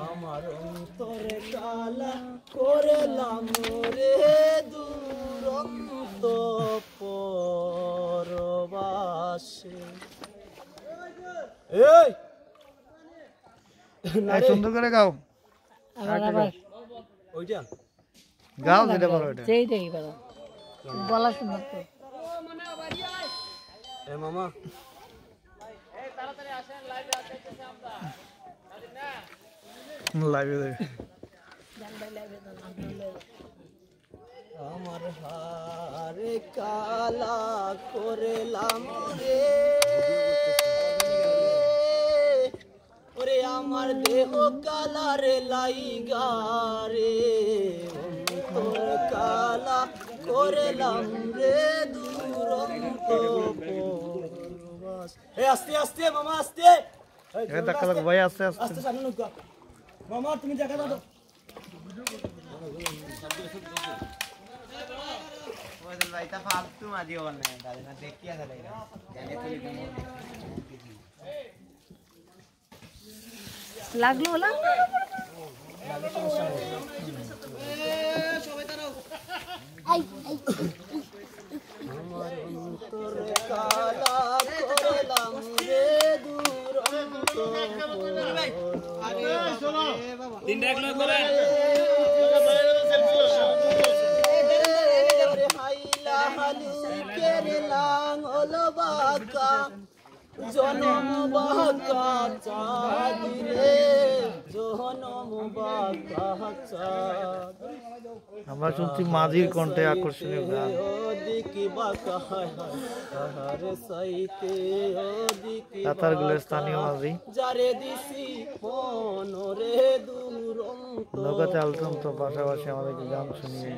আমার অন্তরে কালা করলাম রে দুরন্ত পরবাসে। এই সুন্দর করে গাও, ওইটা গাও যেটা বলো ওটা। সেইটাই বলো, বলা সুন্দর তো। এ মামা লাইভে আমার হারে কালা করলাম রে, ওরে আমার দেহ কালা রে লাইগা রে, অন্তর কালা করলাম রে দুরন্ত পরবাস। এ আস্তে আস্তে মামা আস্তে, এটা ধাক্কা লাগবে ভাই, আস্তে আস্তে আস্তে সামনে নুকা মামা, তুমি জায়গা দাও। লাগলো হলো আমার অন্তর কালা করলাম রে দুরন্ত হাইলা হালু কেরলাং হলো বাকা জনম বাকা চাঁদ রে, জনম বাকা চাঁদ। আমরা শুনছি মাঝির কণ্ঠে আকর্ষণীয় গান। তাতারগুলোর স্থানীয় মাঝি নৌকা চালতাম তো, পাশাপাশি আমাদেরকে গান শুনিয়ে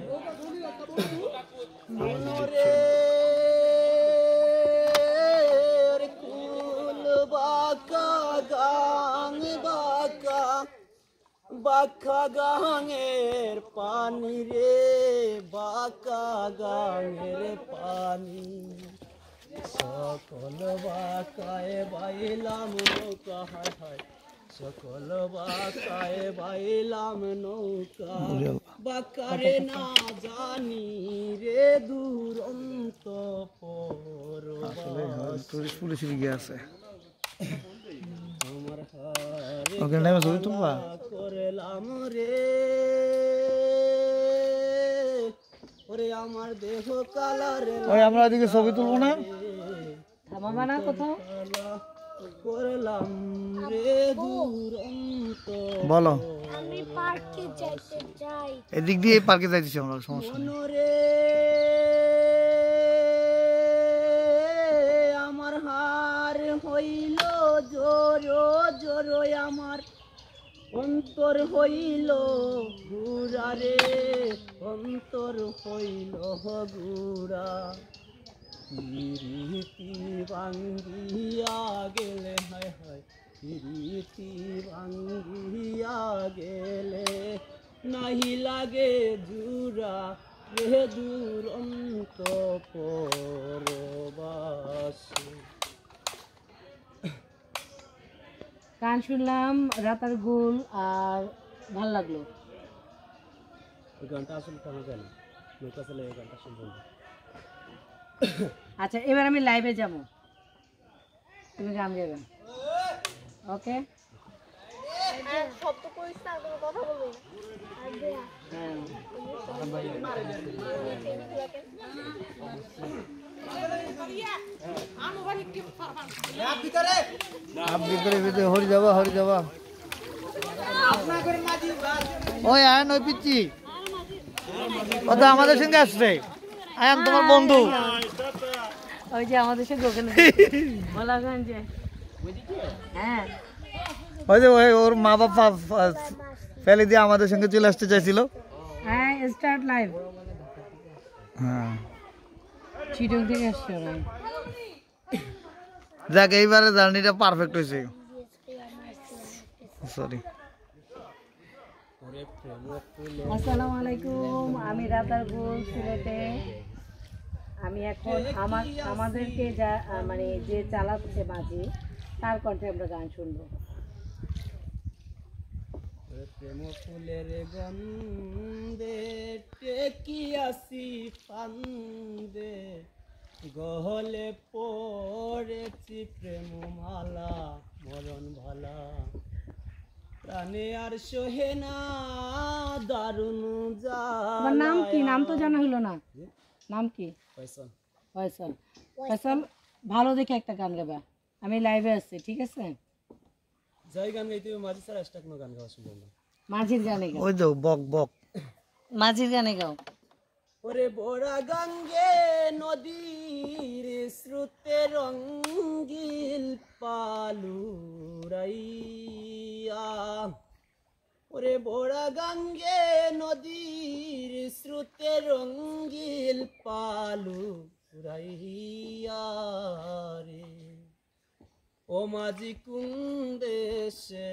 বাঁকা গাঙের পানি রে, বাঁকা গাঙের পানি, সকল বাঁকায় বাইলাম নৌকা, হায় হায় সকল বাঁকায় বাইলাম নৌকা, বাঁকারে না জানি রে দুরন্ত পরবাস। টুরিস্ট পুলিশ গিয়ে আছে। আমার হারে ওখানে টাইমে ছবি তুলবা করলাম রে, ওরে আমার দেহ কালা রে, ওই আমরা ওইদিকে ছবি তুলবো না, থামাবা না কোথাও। করলাম রে দুরন্ত। বলো আমি পার্কে যাইতে চাই। এদিক দিয়ে এই পার্কে যাইতেছি আমরা, সমস্যা নেই। মনরে আমার হার হইল জোরো জোরো, আমার অন্তর হইল গুড়া রে, অন্তর হইল গুড়া, রীতি ভাঙ্গিয়া গেলে, হায় হায় রীতি ভাঙ্গিয়া গেলে, নাহি লাগে জুড়া রে দুরন্ত পরবাসে। গান শুনলাম রাতার গোল, আর ভাল লাগলো। এই গানটা আসলে কেমন জানি, নৌকা চলে এই গানটা শুনবো। আচ্ছা এবার আমি লাইভে যাব, তুমি গান গাইবে, ওকে? শব্দ করিস না, কোনো কথা বলবি হ্যাঁ ভিতরে হরি যাবা, হরি যাবা, ওই আয়ন ওই পিচ্ছি ও তো আমাদের সঙ্গে আসছে, আয়ান তোমার বন্ধু, ওই যে আমাদের সঙ্গে ওখানে বলাগঞ্জে। হ্যাঁ ওই যে ওর মা বাবা ফেলে দিয়ে আমাদের সঙ্গে চলে আসতে চাইছিল। হ্যাঁ স্টার্ট লাইভ, হ্যাঁ চিটং থেকে আসছে ওরা। যাক এইবারে জার্নিটা পারফেক্ট হয়েছে, সরি। আসসালামু আলাইকুম, আমি রাতার গোল সিলেটে। আমি এখন আমাদেরকে যা মানে যে চালাচ্ছে মাঝি, তার কণ্ঠে আমরা গান শুনবো। প্রেম ফুলের গন্ধে টেকিয়াছি ফান্দে গহলে পড়েছি প্রেম মালা মরণ ভালা প্রাণে আর সোহে না দারুণ তোমার নাম কি? নাম তো জানা হলো না। নাম কি? পয়সা ফয়সাল। ফয়সাল, ভালো দেখে একটা গান গাবা। আমি লাইভে আছি, ঠিক আছে? যাই গান গাইতে হবে মাঝে ছাড়া একটা কোনো গান গাওয়া সম্ভব না। মাঝির গানে গাও। ওই তো বক বক। মাঝির গানে গাও। ওরে বড়া গঙ্গে নদীর স্রোতে রঙ্গিল পালুরাইয়া ওরে বড়া গঙ্গে নদীর স্রোতে রঙ্গিল পালুরাইয়া রে ও মাঝি কুন্দেশে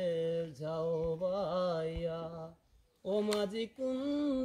যাও বাইয়া ও মাঝি কুন্দে